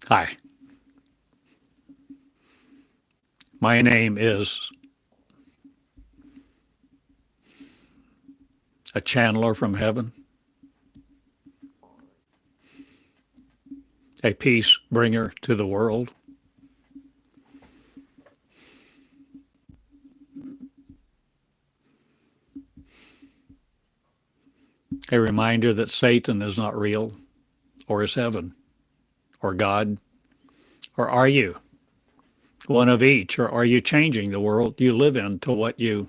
Hi, my name is a channeler from heaven, a peace bringer to the world, a reminder that Satan is not real, or is heaven, or God, or are you one of each, or are you changing the world you live in to what you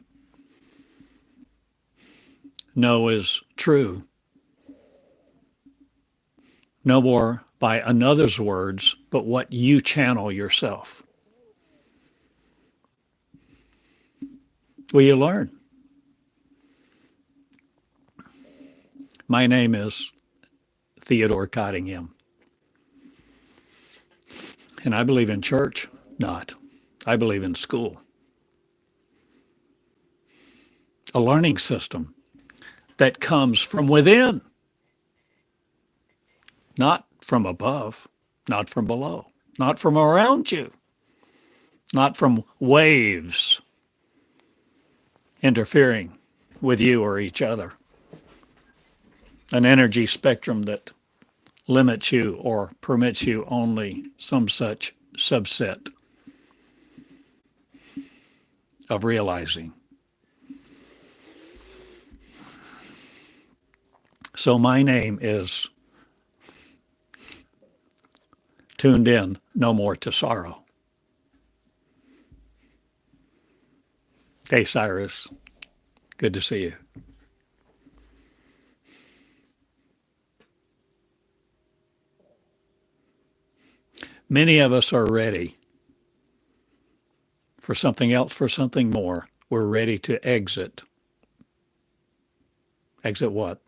know is true? No more by another's words, but what you channel yourself. Will you learn? My name is Theodore Cottingham, and I believe in church, not. I believe in school. A learning system that comes from within, not from above, not from below, not from around you, not from waves interfering with you or each other. An energy spectrum that limits you or permits you only some such subset of realizing. So my name is tuned in no more to sorrow. Hey, Cyrus, good to see you. Many of us are ready for something else, for something more. We're ready to exit. Exit what?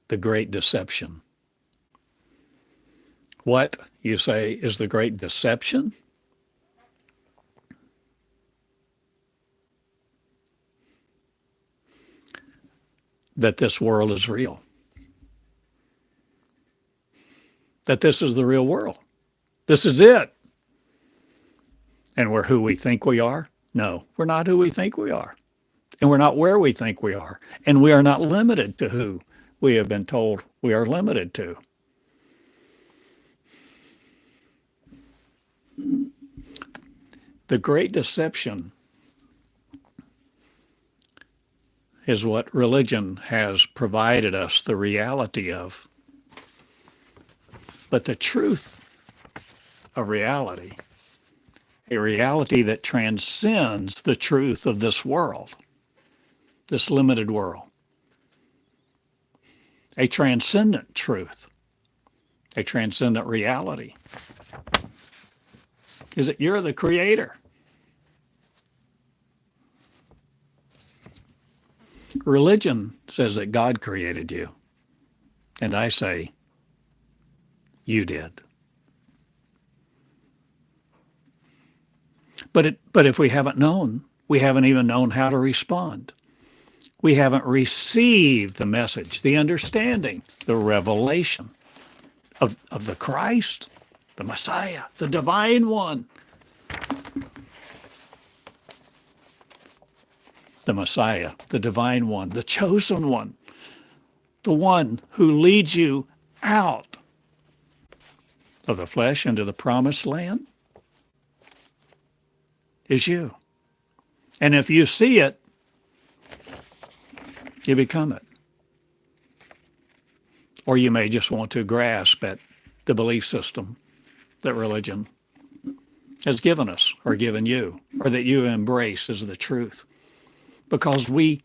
The great deception. What, you say, is the great deception? That this world is real. That this is the real world. This is it. And we're who we think we are? No, we're not who we think we are. And we're not where we think we are. And we are not limited to who we have been told we are limited to. The great deception is what religion has provided us the reality of. But the truth of reality, a reality that transcends the truth of this world, this limited world, a transcendent truth, a transcendent reality, is that you're the creator. Religion says that God created you, and I say, you did. But if we haven't known, we haven't even known how to respond. We haven't received the message, the understanding, the revelation of the Christ, the Messiah, the Divine One. The Messiah, the Divine One, the Chosen One, the one who leads you out of the flesh into the promised land is you. And if you see it, you become it. Or you may just want to grasp at the belief system that religion has given us or given you, or that you embrace as the truth. Because we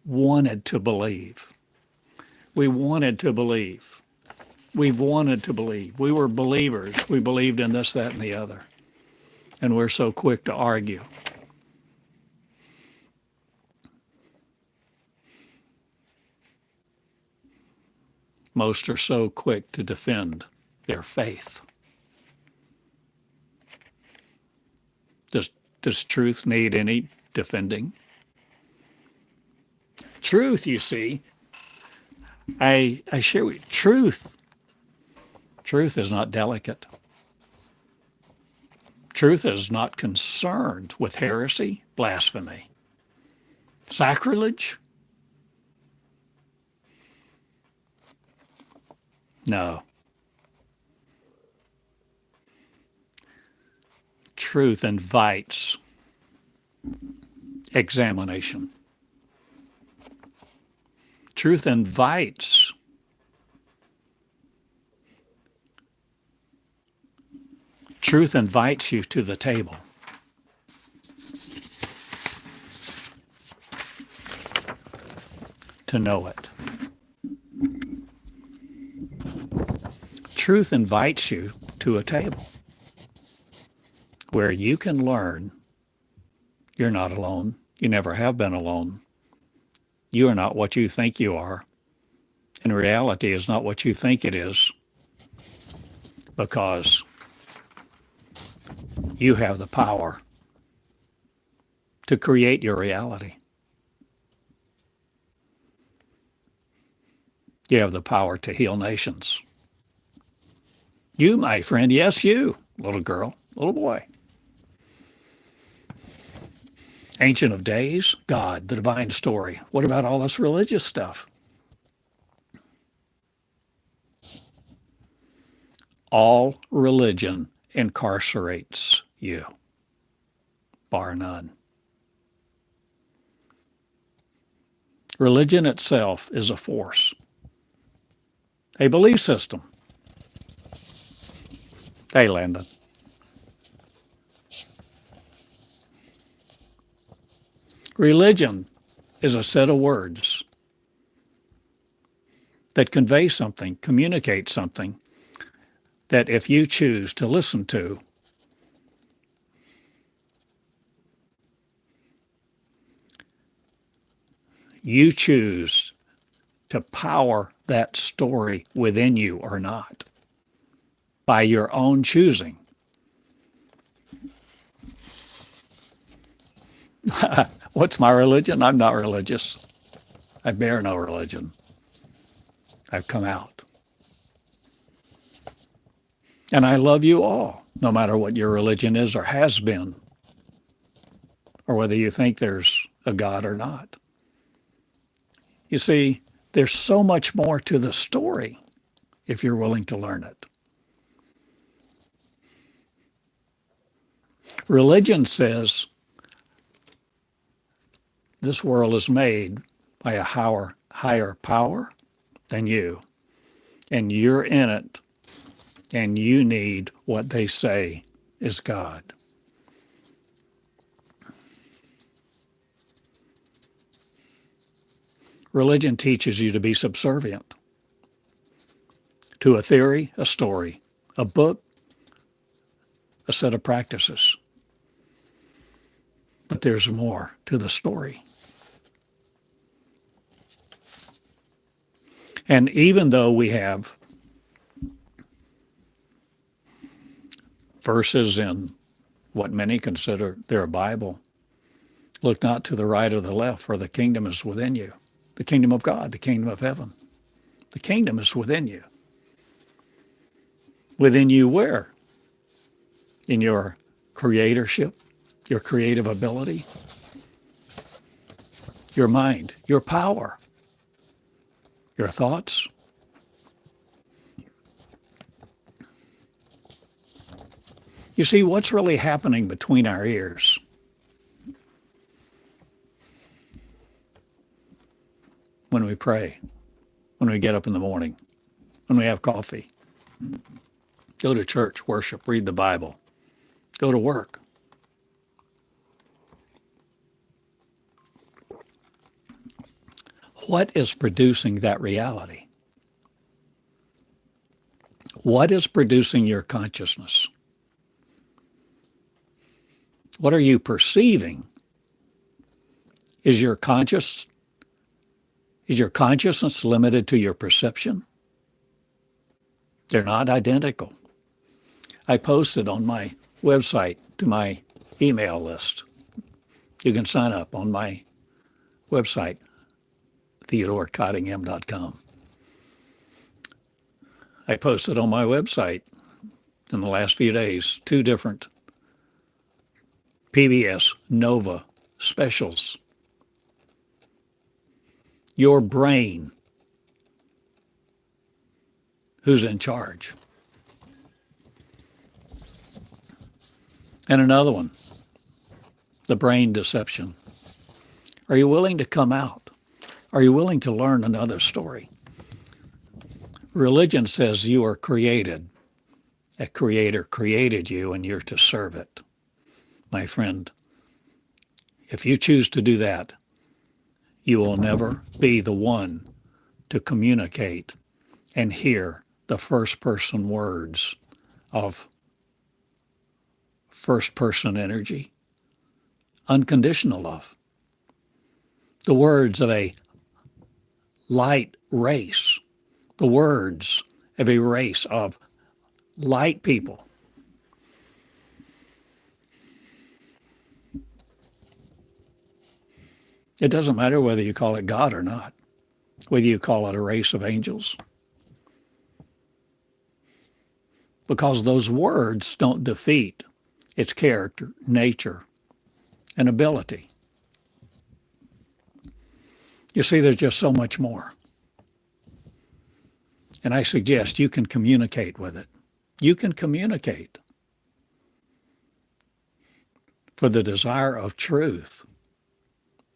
wanted to believe. We wanted to believe. We've wanted to believe. We were believers. We believed in this, that, and the other. And we're so quick to argue. Most are so quick to defend their faith. Does truth need any defending? Truth, you see, I share with you, truth is not delicate. Truth is not concerned with heresy, blasphemy, sacrilege. No. Truth invites examination. Truth invites you to the table. To know it. Truth invites you to a table where you can learn you're not alone. You never have been alone. You are not what you think you are. And reality is not what you think it is, because you have the power to create your reality. You have the power to heal nations. You, my friend, yes, you, little girl, little boy. Ancient of Days, God, the divine story. What about all this religious stuff? All religion incarcerates you, bar none. Religion itself is a force, a belief system. Hey, Landon. Religion is a set of words that convey something, communicate something that if you choose to listen to, you choose to power that story within you or not by your own choosing. What's my religion? I'm not religious. I bear no religion. I've come out. And I love you all, no matter what your religion is or has been, or whether you think there's a God or not. You see, there's so much more to the story if you're willing to learn it. Religion says this world is made by a higher power than you, and you're in it, and you need what they say is God. Religion teaches you to be subservient to a theory, a story, a book, a set of practices. But there's more to the story. And even though we have verses in what many consider their Bible, look not to the right or the left, for the kingdom is within you. The kingdom of God, the kingdom of heaven. The kingdom is within you. Within you where? In your creatorship, your creative ability, your mind, your power, your thoughts. You see, what's really happening between our ears? When we pray, when we get up in the morning, when we have coffee, go to church, worship, read the Bible, go to work. What is producing that reality? What is producing your consciousness? What are you perceiving? Is your consciousness limited to your perception? They're not identical. I posted on my website to my email list. You can sign up on my website, TheodoreCottingham.com. I posted on my website in the last few days 2 different PBS Nova specials. Your brain, who's in charge? And another one, the brain deception. Are you willing to come out? Are you willing to learn another story? Religion says you are created. A creator created you and you're to serve it. My friend, if you choose to do that, you will never be the one to communicate and hear the first person words of first person energy, unconditional love. The words of a light race, the words of a race of light people. It doesn't matter whether you call it God or not, whether you call it a race of angels, because those words don't defeat its character, nature, and ability. You see, there's just so much more. And I suggest you can communicate with it. You can communicate. For the desire of truth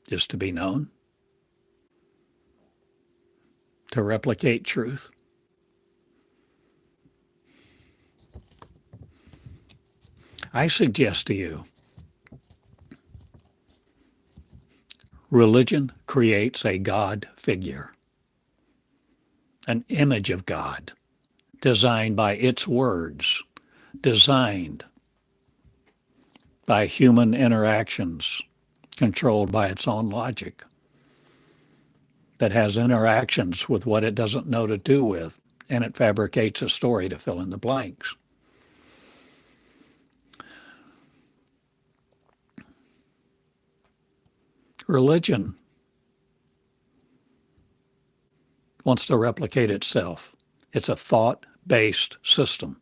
is to be known, to replicate truth. I suggest to you, religion creates a God figure, an image of God, designed by its words, designed by human interactions, controlled by its own logic, that has interactions with what it doesn't know to do with, and it fabricates a story to fill in the blanks. Religion wants to replicate itself. It's a thought-based system.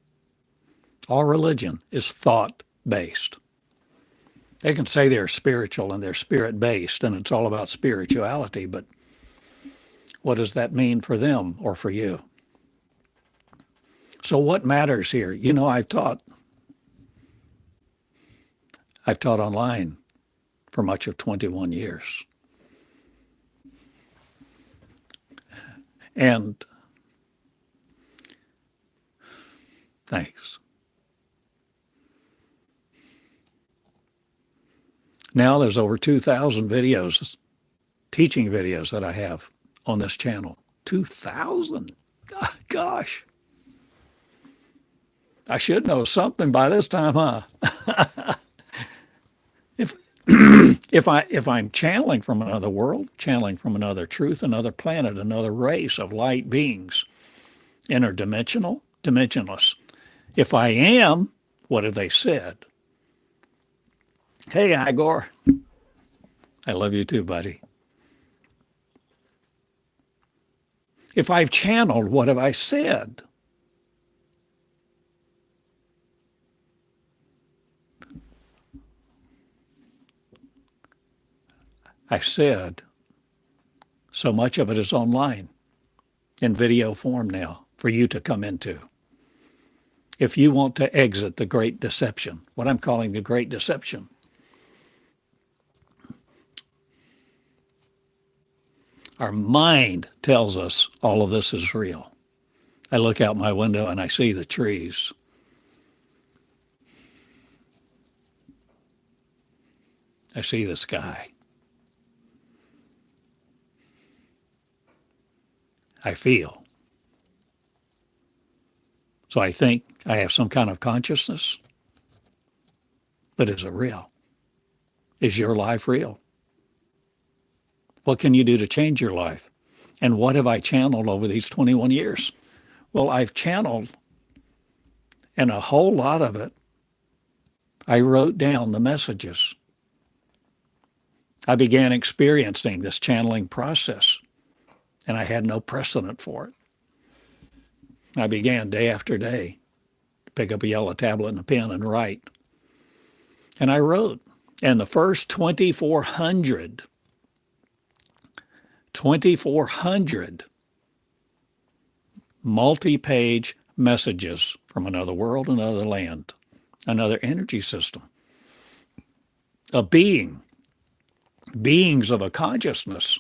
All religion is thought-based. They can say they're spiritual and they're spirit-based and it's all about spirituality, but what does that mean for them or for you? So what matters here? You know, I've taught online for much of 21 years. And thanks. Now there's over 2,000 videos, teaching videos that I have on this channel. 2,000. Gosh. I should know something by this time, huh? If I'm channeling from another world, channeling from another truth, another planet, another race of light beings, interdimensional, dimensionless. If I am, what have they said? Hey, Igor. I love you too, buddy. If I've channeled, what have I said? I said, so much of it is online in video form now for you to come into. If you want to exit the great deception, what I'm calling the great deception, our mind tells us all of this is real. I look out my window and I see the trees. I see the sky. I feel. So I think I have some kind of consciousness, but is it real? Is your life real? What can you do to change your life? And what have I channeled over these 21 years? Well, I've channeled, and a whole lot of it, I wrote down the messages. I began experiencing this channeling process, and I had no precedent for it. I began day after day to pick up a yellow tablet and a pen and write. And I wrote And the first 2,400 multi-page messages from another world, another land, another energy system, a beings of a consciousness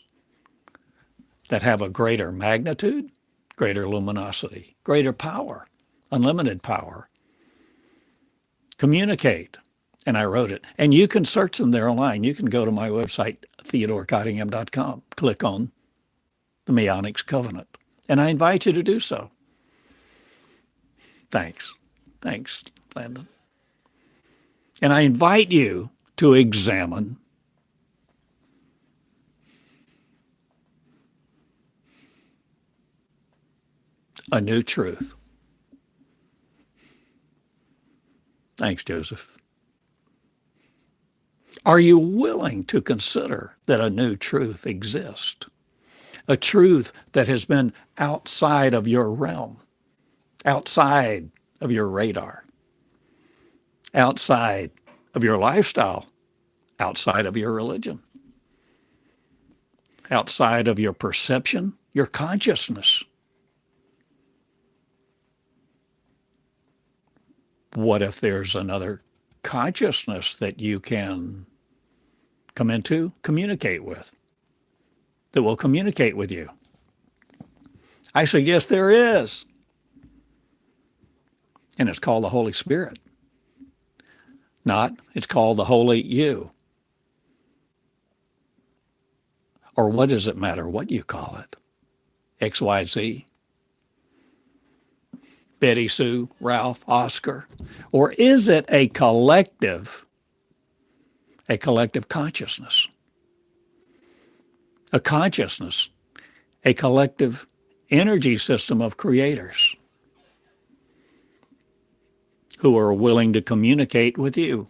that have a greater magnitude, greater luminosity, greater power, unlimited power. Communicate. And I wrote it. And you can search them there online. You can go to my website, theodorcottingham.com, click on the Meonics Covenant. And I invite you to do so. Thanks. Thanks, Landon. And I invite you to examine a new truth. Thanks, Joseph. Are you willing to consider that a new truth exists? A truth that has been outside of your realm, outside of your radar, outside of your lifestyle, outside of your religion, outside of your perception, your consciousness. What if there's another consciousness that you can come into, communicate with, that will communicate with you? I suggest there is. And it's called the Holy Spirit. It's called the Holy You. Or what does it matter what you call it? XYZ? Betty Sue, Ralph, Oscar? Or is it a collective consciousness? A consciousness, a collective energy system of creators who are willing to communicate with you.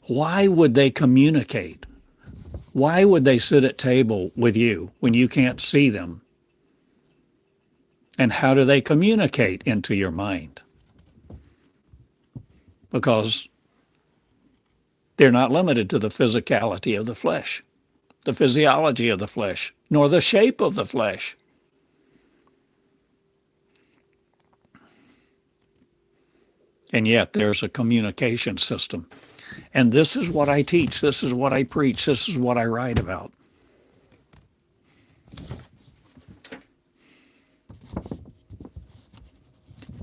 Why would they communicate? Why would they sit at table with you when you can't see them? And how do they communicate into your mind? Because they're not limited to the physicality of the flesh, the physiology of the flesh, nor the shape of the flesh. And yet there's a communication system. And this is what I teach. This is what I preach. This is what I write about.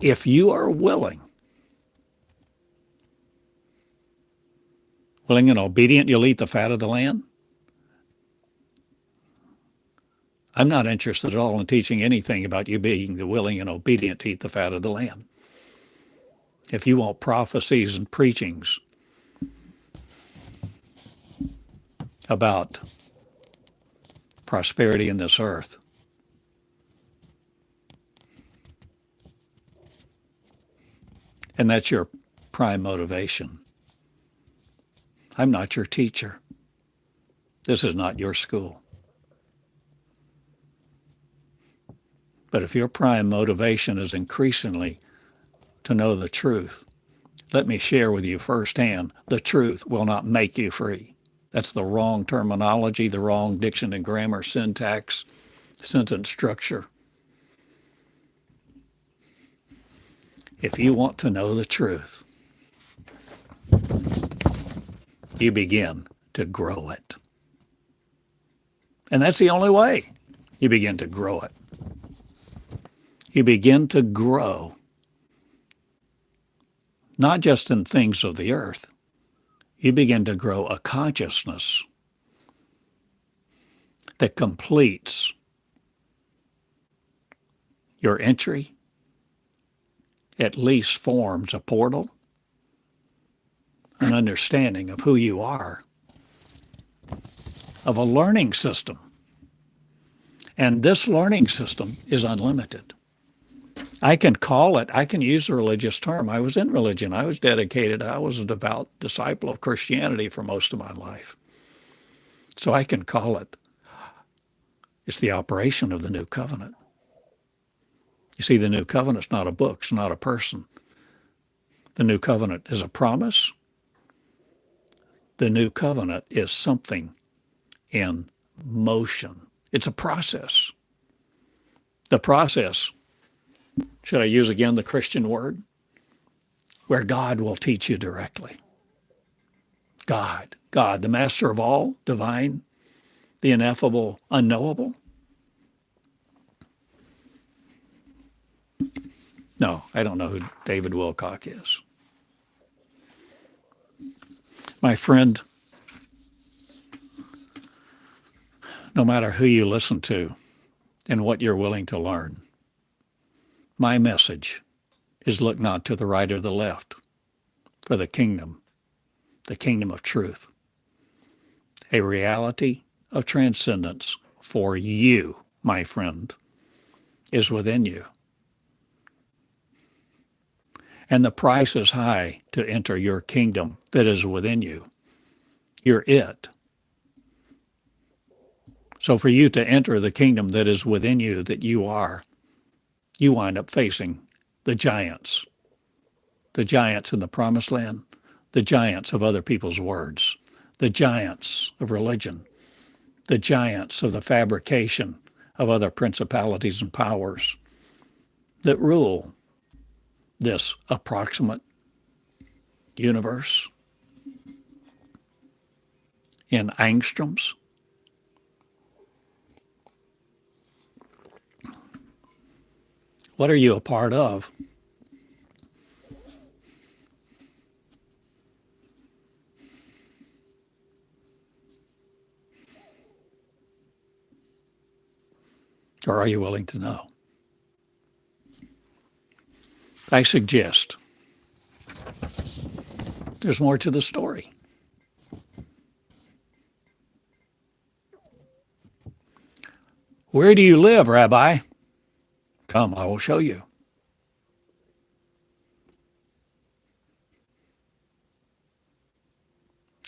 If you are willing and obedient, you'll eat the fat of the land. I'm not interested at all in teaching anything about you being the willing and obedient to eat the fat of the land. If you want prophecies and preachings about prosperity in this earth, and that's your prime motivation, I'm not your teacher. This is not your school. But if your prime motivation is increasingly to know the truth, let me share with you firsthand, the truth will not make you free. That's the wrong terminology, the wrong diction and grammar, syntax, sentence structure. If you want to know the truth, you begin to grow it. And that's the only way you begin to grow it. You begin to grow, not just in things of the earth. You begin to grow a consciousness that completes your entry, at least forms a portal, an understanding of who you are, of a learning system. And this learning system is unlimited. I can call it, I can use the religious term. I was in religion. I was dedicated. I was a devout disciple of Christianity for most of my life. So I can call it, it's the operation of the new covenant. You see, the new covenant's not a book, it's not a person. The new covenant is a promise, The new covenant is something in motion. It's a process. The process, should I use again the Christian word? Where God will teach you directly. God, the master of all, divine, the ineffable, unknowable. No, I don't know who David Wilcock is. My friend, no matter who you listen to and what you're willing to learn, my message is look not to the right or the left for the kingdom of truth, a reality of transcendence for you, my friend, is within you. And the price is high to enter your kingdom that is within you. You're it. So for you to enter the kingdom that is within you, that you are, you wind up facing the giants in the promised land, the giants of other people's words, the giants of religion, the giants of the fabrication of other principalities and powers that rule this approximate universe in angstroms. What are you a part of? Or are you willing to know? I suggest there's more to the story. Where do you live, Rabbi? Come, I will show you.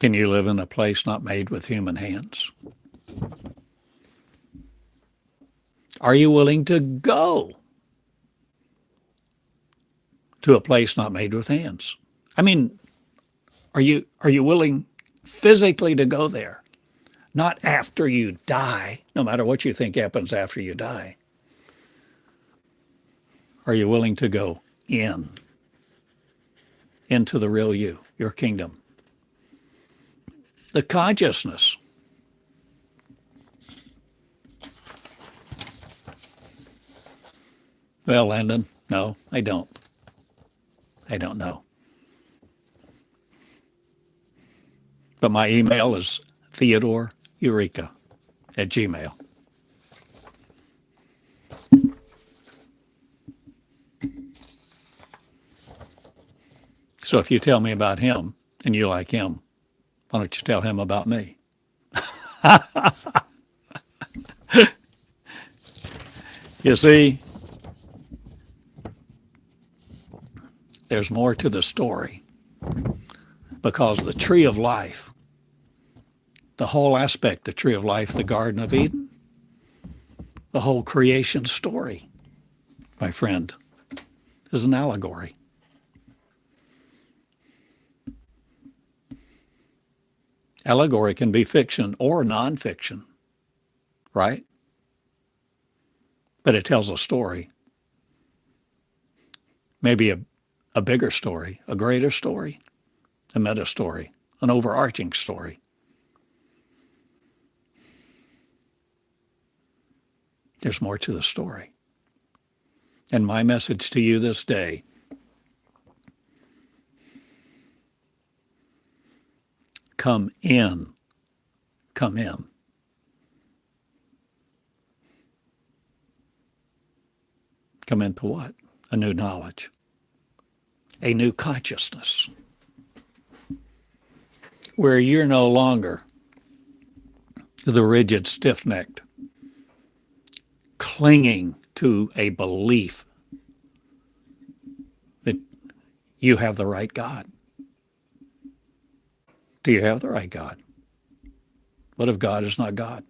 Can you live in a place not made with human hands? Are you willing to go to a place not made with hands? I mean, are you willing physically to go there? Not after you die, no matter what you think happens after you die. Are you willing to go into the real you, your kingdom? The consciousness. Well, Landon, no, I don't. I don't know. But my email is Theodore Eureka at Gmail. So if you tell me about him and you like him, why don't you tell him about me? You see, there's more to the story because the tree of life, the whole aspect, the tree of life, the Garden of Eden, the whole creation story, my friend, is an allegory. Allegory can be fiction or nonfiction, right? But it tells a story. Maybe a bigger story, a greater story, a meta story, an overarching story. There's more to the story. And my message to you this day, come in. Come in. Come into what? A new knowledge. A new consciousness. Where you're no longer the rigid, stiff-necked, clinging to a belief that you have the right God. Do you have the right God? What if God is not God?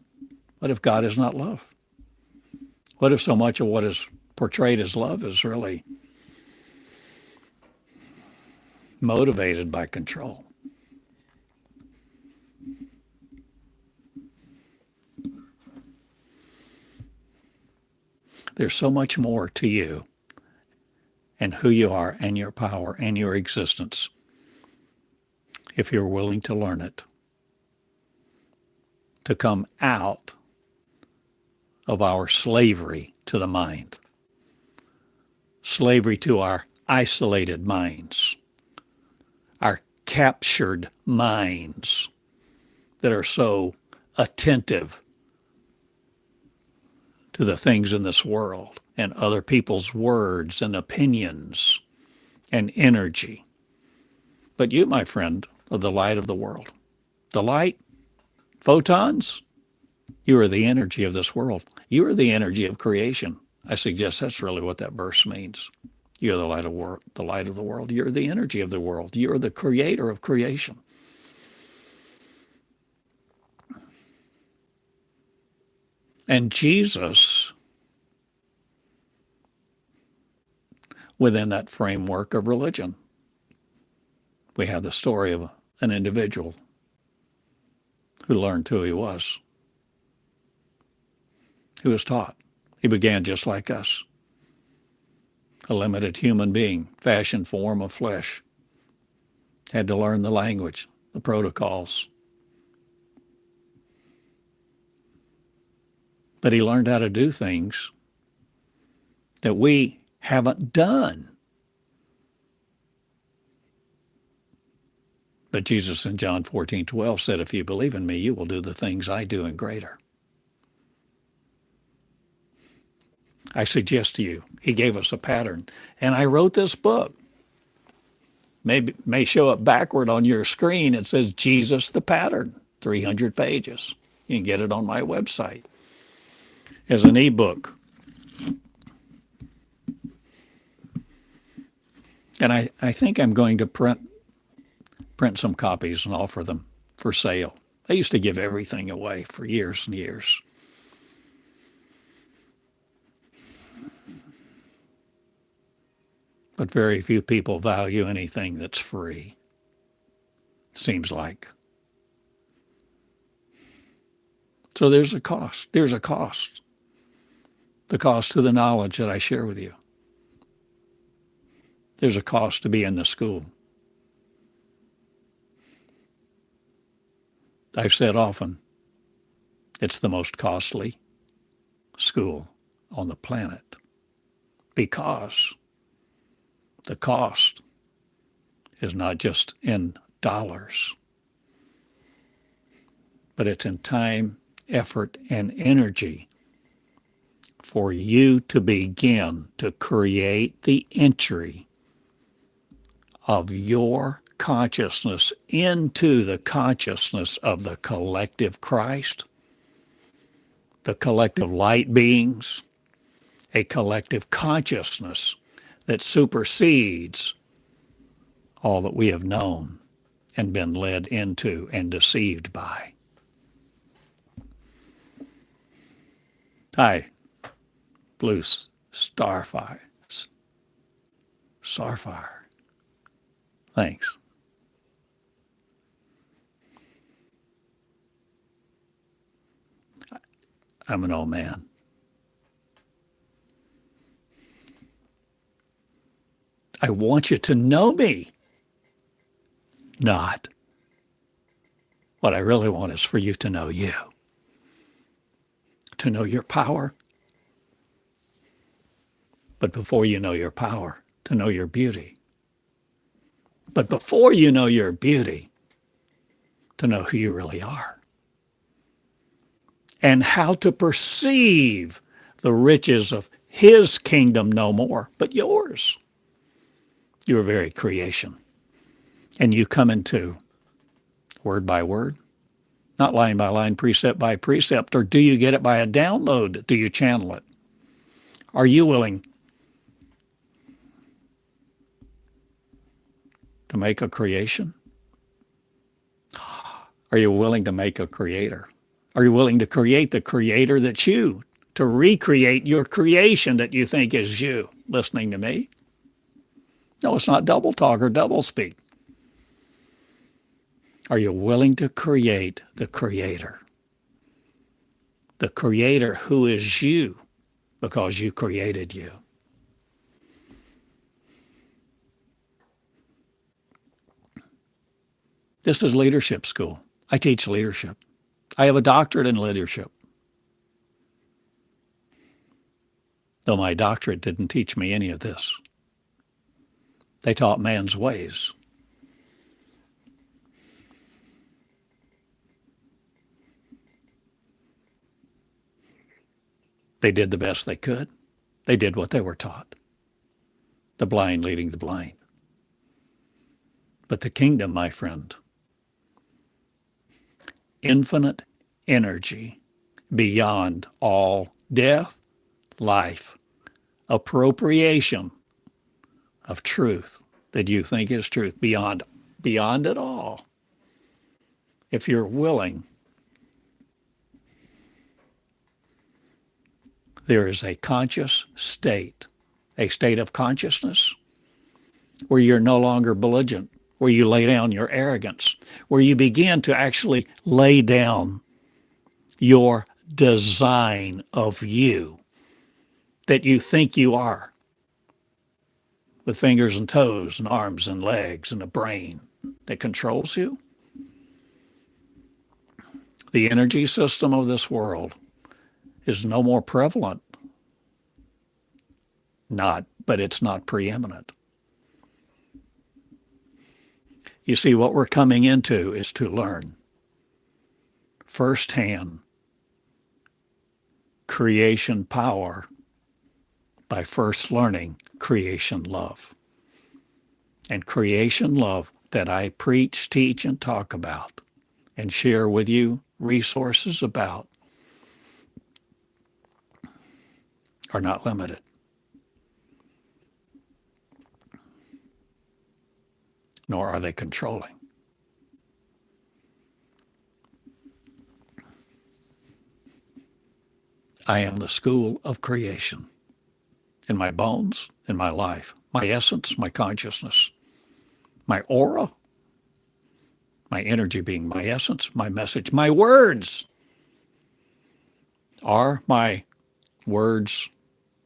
What if God is not love? What if so much of what is portrayed as love is really motivated by control? There's so much more to you and who you are and your power and your existence if you're willing to learn it, to come out of our slavery to the mind, slavery to our isolated minds, our captured minds that are so attentive to the things in this world and other people's words and opinions and energy. But you, my friend, are the light of the world. The light, photons, you are the energy of this world. You are the energy of creation. I suggest that's really what that verse means. You're the light of the world. You're the energy of the world. You're the creator of creation. And Jesus, within that framework of religion, we have the story of an individual who learned who he was. He was taught. He began just like us, a limited human being, fashioned form of flesh, had to learn the language, the protocols. But he learned how to do things that we haven't done. But Jesus in John 14:12 said, if you believe in me, you will do the things I do and greater. I suggest to you, he gave us a pattern. And I wrote this book. May show up backward on your screen. It says Jesus the Pattern, 300 pages. You can get it on my website as an ebook. And I think I'm going to print some copies and offer them for sale. I used to give everything away for years and years. But very few people value anything that's free, seems like. So there's a cost. There's a cost. The cost to the knowledge that I share with you. There's a cost to be in the school. I've said often, it's the most costly school on the planet because the cost is not just in dollars, but it's in time, effort, and energy for you to begin to create the entry of your consciousness into the consciousness of the collective Christ, the collective light beings, a collective consciousness that supersedes all that we have known and been led into and deceived by. Hi, Blue Starfire. Starfire. Thanks. I'm an old man. I want you to know me. Not. What I really want is for you to know you. To know your power. But before you know your power, to know your beauty. But before you know your beauty, to know who you really are. And how to perceive the riches of his kingdom no more, but yours. Your very creation. And you come into word by word, not line by line, precept by precept, or do you get it by a download? Do you channel it? Are you willing to make a creation? Are you willing to make a creator? Are you willing to create the creator that's you, to recreate your creation that you think is you? Listening to me? No, it's not double talk or double speak. Are you willing to create the creator? The creator who is you, because you created you. This is leadership school. I teach leadership. I have a doctorate in leadership. Though my doctorate didn't teach me any of this. They taught man's ways. They did the best they could. They did what they were taught. The blind leading the blind. But the kingdom, my friend, infinite energy beyond all death, life, appropriation of truth that you think is truth, beyond it all. If you're willing, there is a conscious state, a state of consciousness where you're no longer belligerent, where you lay down your arrogance, where you begin to actually lay down your design of you that you think you are, with fingers and toes and arms and legs and a brain that controls you. The energy system of this world is no more prevalent. But it's not preeminent. You see, what we're coming into is to learn firsthand creation power by first learning creation love. And creation love that I preach, teach, and talk about and share with you resources about are not limited. Nor are they controlling. I am the school of creation in my bones, in my life, my essence, my consciousness, my aura, my energy being my essence, my message, my words. Are my words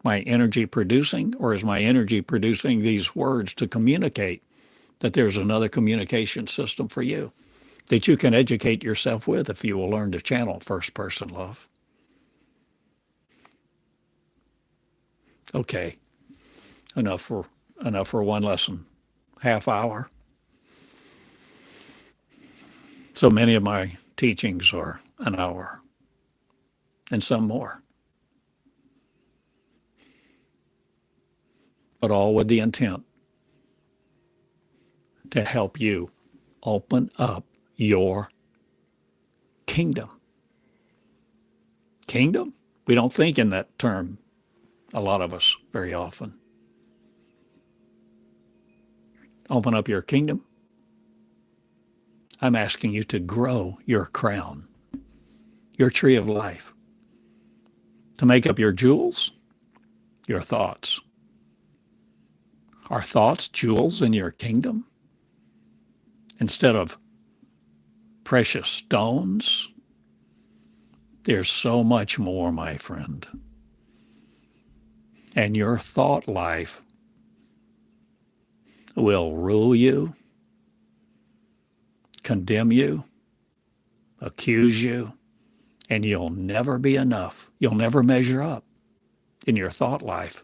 my energy producing, or is my energy producing these words to communicate that there's another communication system for you that you can educate yourself with if you will learn to channel first person love? Okay, enough for one lesson, half hour. So many of my teachings are an hour and some more. But all with the intent to help you open up your kingdom. Kingdom? We don't think in that term, a lot of us, very often. Open up your kingdom. I'm asking you to grow your crown, your tree of life, to make up your jewels, your thoughts. Are thoughts jewels in your kingdom? Instead of precious stones, there's so much more, my friend. And your thought life will rule you, condemn you, accuse you, and you'll never be enough. You'll never measure up in your thought life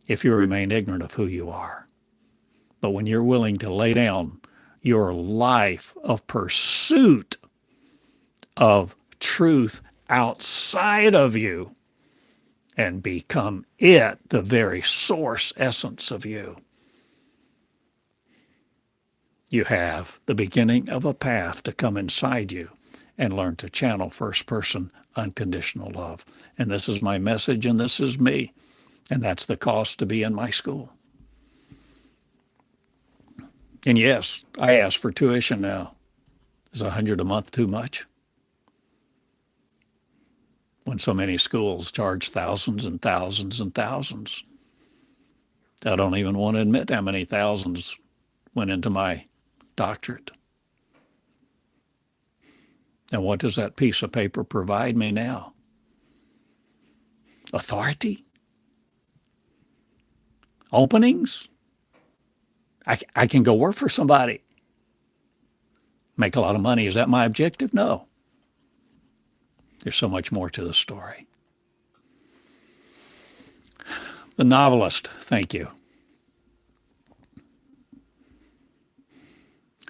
if you remain ignorant of who you are. But when you're willing to lay down your life of pursuit of truth outside of you and become it, the very source essence of you, you have the beginning of a path to come inside you and learn to channel first person unconditional love. And this is my message, and this is me. And that's the cost to be in my school. And yes, I ask for tuition now. Is $100 a month too much? When so many schools charge thousands and thousands and thousands. I don't even want to admit how many thousands went into my doctorate. And what does that piece of paper provide me now? authority, openings. I can go work for somebody, make a lot of money. Is that my objective? No. There's so much more to the story. The novelist, thank you.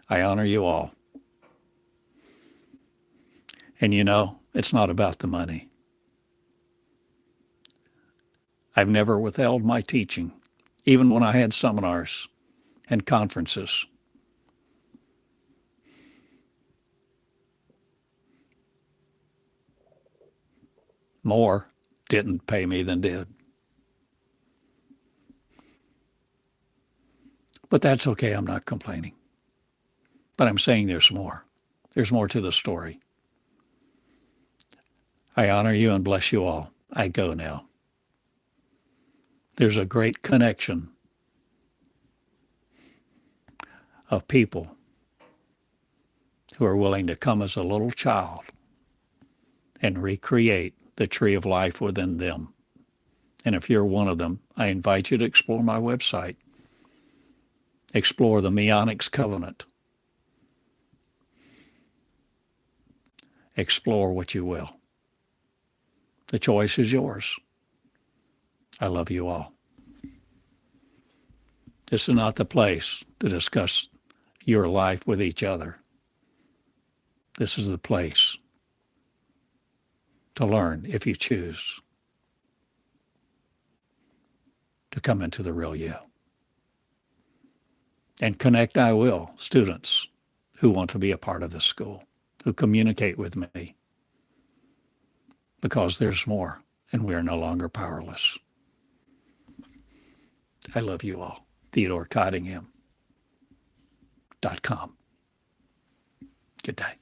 I honor you all. And you know, it's not about the money. I've never withheld my teaching, even when I had seminars and conferences. More didn't pay me than did. But that's okay. I'm not complaining. But I'm saying there's more. There's more to the story. I honor you and bless you all. I go now. There's a great connection of people who are willing to come as a little child and recreate the tree of life within them. And if you're one of them, I invite you to explore my website. Explore the Meonics Covenant. Explore what you will. The choice is yours. I love you all. This is not the place to discuss your life with each other. This is the place to learn, if you choose, to come into the real you. And connect I will students who want to be a part of this school, who communicate with me, because there's more and we are no longer powerless. I love you all. Theodore Cottingham.com. Good day.